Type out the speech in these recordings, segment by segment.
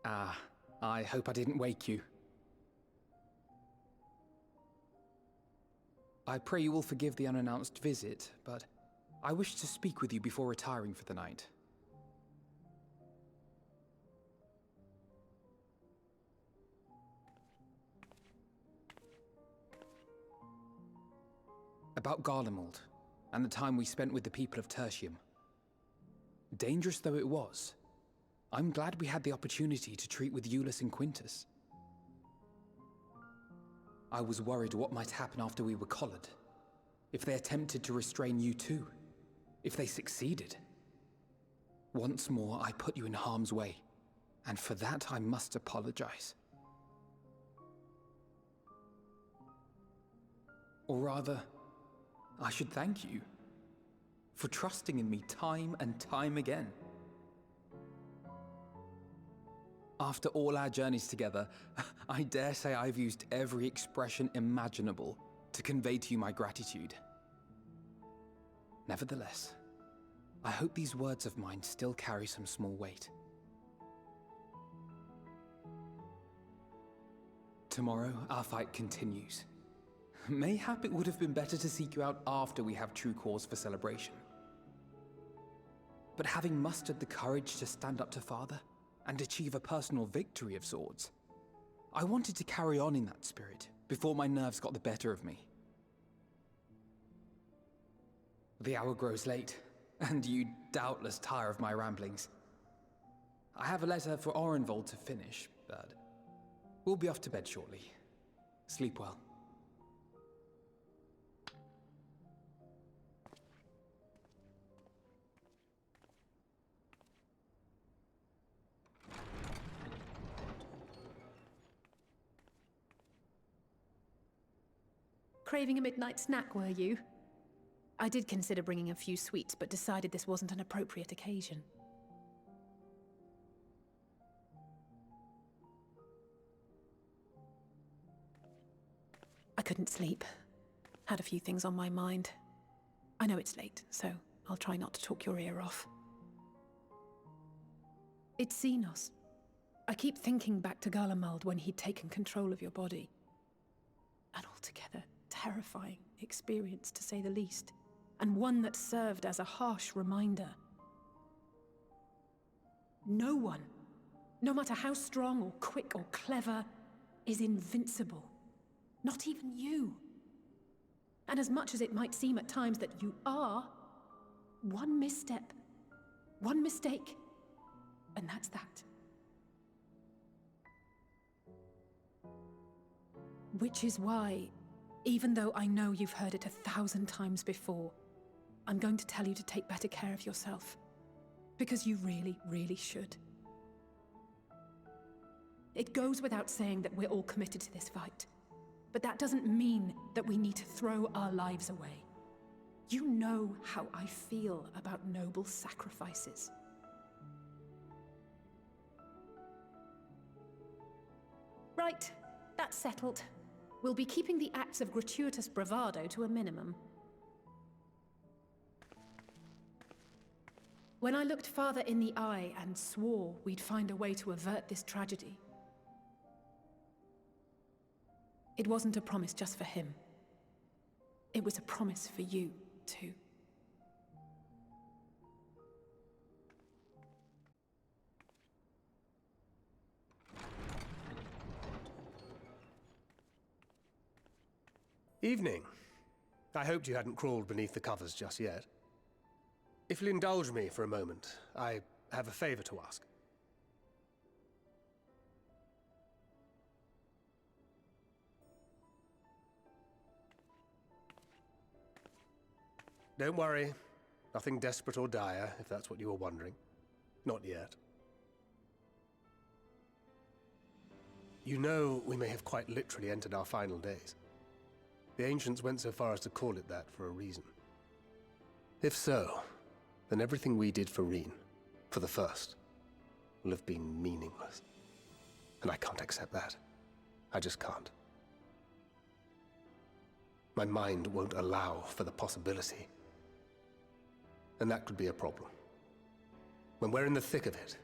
Ah, I hope I didn't wake you. I pray you will forgive the unannounced visit, but I wish to speak with you before retiring for the night. About Garlemald, and the time we spent with the people of Tertium. Dangerous though it was, I'm glad we had the opportunity to treat with Eulus and Quintus. I was worried what might happen after we were collared. If they attempted to restrain you too. If they succeeded. Once more, I put you in harm's way, and for that I must apologize. Or rather, I should thank you for trusting in me time and time again. After all our journeys together, I dare say I've used every expression imaginable to convey to you my gratitude. Nevertheless, I hope these words of mine still carry some small weight. Tomorrow, our fight continues. Mayhap it would have been better to seek you out after we have true cause for celebration. But having mustered the courage to stand up to Father, and achieve a personal victory of sorts, I wanted to carry on in that spirit before my nerves got the better of me. The hour grows late, and you doubtless tire of my ramblings. I have a letter for Orenvold to finish, but we'll be off to bed shortly. Sleep well. Craving a midnight snack, were you? I did consider bringing a few sweets, but decided this wasn't an appropriate occasion. I couldn't sleep. Had a few things on my mind. I know it's late, so I'll try not to talk your ear off. It's Xenos. I keep thinking back to Garlemald when he'd taken control of your body. An altogether terrifying experience, to say the least, and one that served as a harsh reminder. No one, no matter how strong or quick or clever, is invincible. Not even you. And as much as it might seem at times that you are, one misstep, one mistake, and that's that. Which is why, even though I know you've heard it 1,000 times before, I'm going to tell you to take better care of yourself. Because you really, really should. It goes without saying that we're all committed to this fight. But that doesn't mean that we need to throw our lives away. You know how I feel about noble sacrifices. Right, that's settled. We'll be keeping the acts of gratuitous bravado to a minimum. When I looked Father in the eye and swore we'd find a way to avert this tragedy, it wasn't a promise just for him. It was a promise for you, too. Evening. I hoped you hadn't crawled beneath the covers just yet. If you'll indulge me for a moment, I have a favor to ask. Don't worry. Nothing desperate or dire, if that's what you were wondering. Not yet. You know, we may have quite literally entered our final days. The ancients went so far as to call it that for a reason. If so, then everything we did for Reen, for the first, will have been meaningless. And I can't accept that. I just can't. My mind won't allow for the possibility. And that could be a problem. When we're in the thick of it,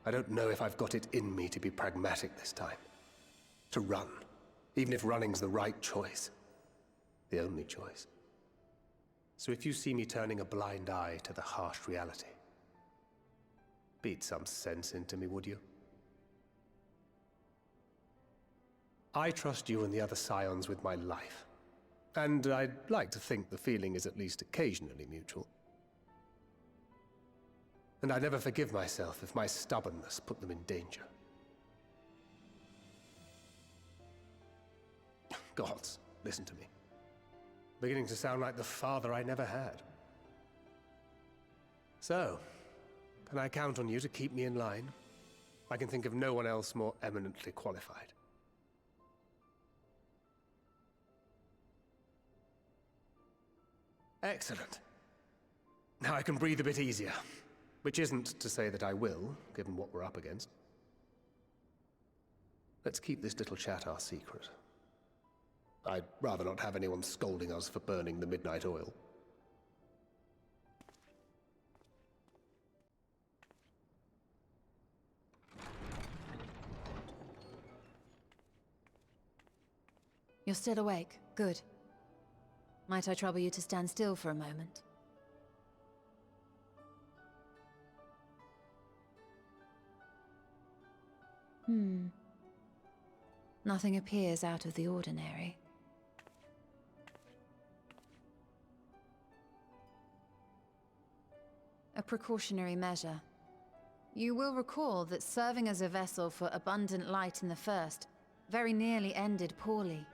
I don't know if I've got it in me to be pragmatic this time. To run, even if running's the right choice. The only choice. So if you see me turning a blind eye to the harsh reality, beat some sense into me, would you? I trust you and the other scions with my life. And I'd like to think the feeling is at least occasionally mutual. And I never forgive myself if my stubbornness put them in danger. Gods, listen to me. Beginning to sound like the father I never had. So, can I count on you to keep me in line? I can think of no one else more eminently qualified. Excellent. Now I can breathe a bit easier. Which isn't to say that I will, given what we're up against. Let's keep this little chat our secret. I'd rather not have anyone scolding us for burning the midnight oil. You're still awake. Good. Might I trouble you to stand still for a moment? Nothing appears out of the ordinary. A precautionary measure. You will recall that serving as a vessel for abundant light in the First very nearly ended poorly.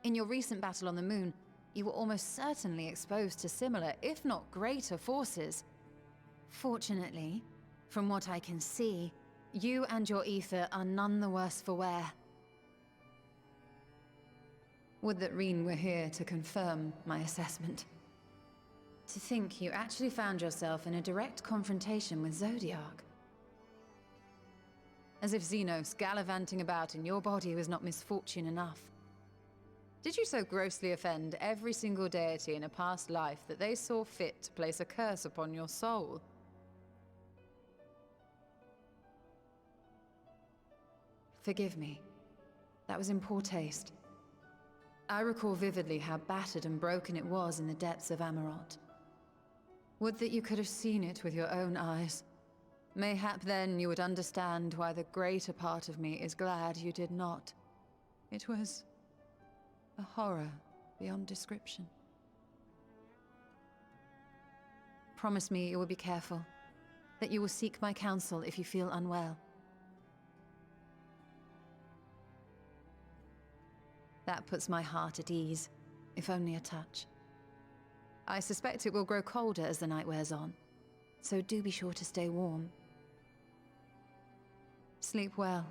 In your recent battle on the Moon, you were almost certainly exposed to similar, if not greater, forces. Fortunately, from what I can see, you and your ether are none the worse for wear. Would that Reen were here to confirm my assessment. To think you actually found yourself in a direct confrontation with Zodiark. As if Xenos gallivanting about in your body was not misfortune enough. Did you so grossly offend every single deity in a past life that they saw fit to place a curse upon your soul? Forgive me. That was in poor taste. I recall vividly how battered and broken it was in the depths of Amarot. Would that you could have seen it with your own eyes. Mayhap then you would understand why the greater part of me is glad you did not. It was a horror beyond description. Promise me you will be careful, that you will seek my counsel if you feel unwell. That puts my heart at ease, if only a touch. I suspect it will grow colder as the night wears on, so do be sure to stay warm. Sleep well.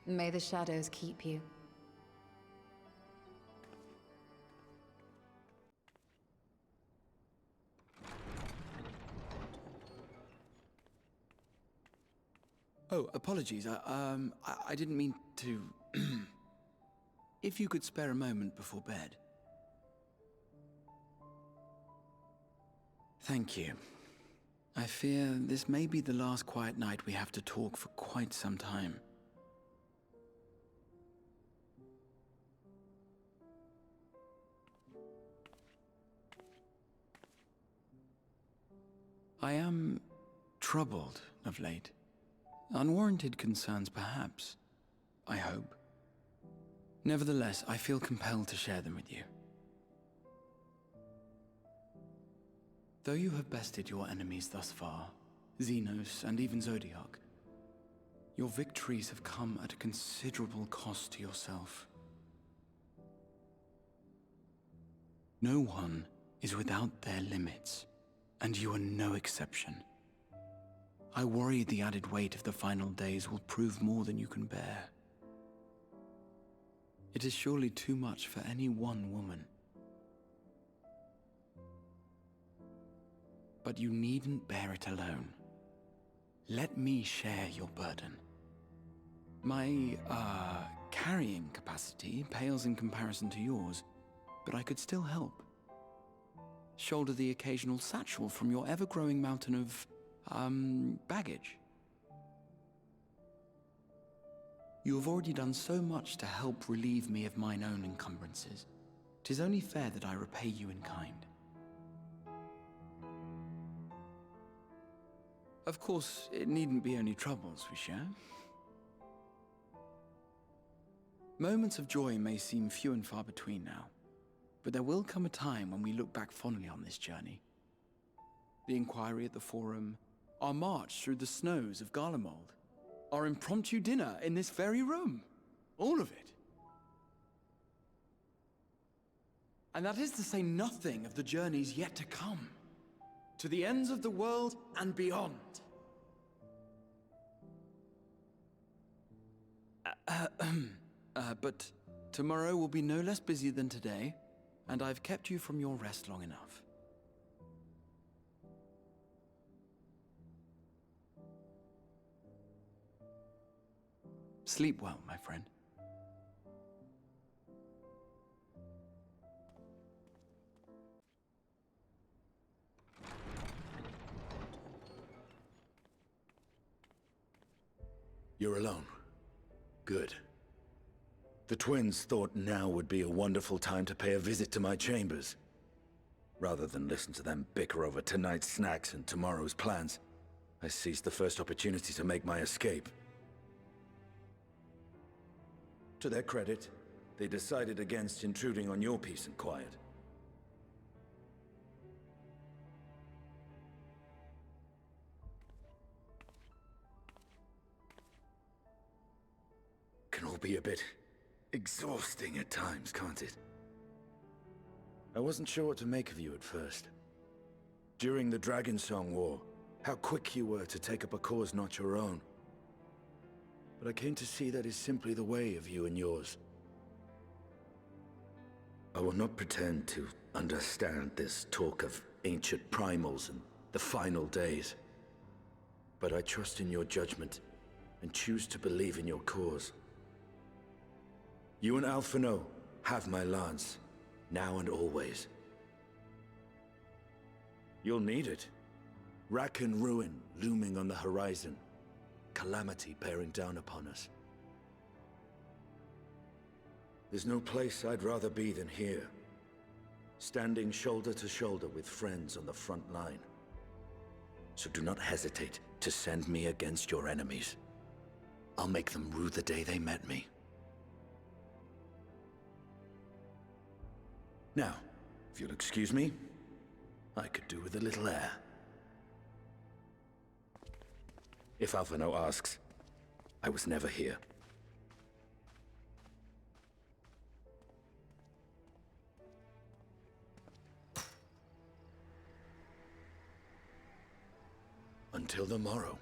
May the shadows keep you. Oh, apologies. I didn't mean to... If you could spare a moment before bed. Thank you. I fear this may be the last quiet night we have to talk for quite some time. I am troubled of late. Unwarranted concerns, perhaps. I hope. Nevertheless, I feel compelled to share them with you. Though you have bested your enemies thus far, Xenos and even Zodiark, your victories have come at a considerable cost to yourself. No one is without their limits, and you are no exception. I worry the added weight of the final days will prove more than you can bear. It is surely too much for any one woman. But you needn't bear it alone. Let me share your burden. My, carrying capacity pales in comparison to yours, but I could still help. Shoulder the occasional satchel from your ever-growing mountain of, baggage. You have already done so much to help relieve me of mine own encumbrances. 'Tis only fair that I repay you in kind. Of course, it needn't be only troubles we share. Moments of joy may seem few and far between now, but there will come a time when we look back fondly on this journey. The inquiry at the Forum, our march through the snows of Garlemald, our impromptu dinner in this very room. All of it. And that is to say nothing of the journeys yet to come, to the ends of the world and beyond. But tomorrow will be no less busy than today, and I've kept you from your rest long enough. Sleep well, my friend. You're alone. Good. The twins thought now would be a wonderful time to pay a visit to my chambers. Rather than listen to them bicker over tonight's snacks and tomorrow's plans, I seized the first opportunity to make my escape. To their credit, they decided against intruding on your peace and quiet. Can all be a bit exhausting at times, can't it? I wasn't sure what to make of you at first. During the Dragon Song War, how quick you were to take up a cause not your own. But I came to see that is simply the way of you and yours. I will not pretend to understand this talk of ancient primals and the final days. But I trust in your judgment and choose to believe in your cause. You and Alphinaud have my lance, now and always. You'll need it. Rack and ruin looming on the horizon. Calamity bearing down upon us. There's no place I'd rather be than here. Standing shoulder to shoulder with friends on the front line. So do not hesitate to send me against your enemies. I'll make them rue the day they met me. Now, if you'll excuse me, I could do with a little air. If Alphinaud asks, I was never here. Until the morrow.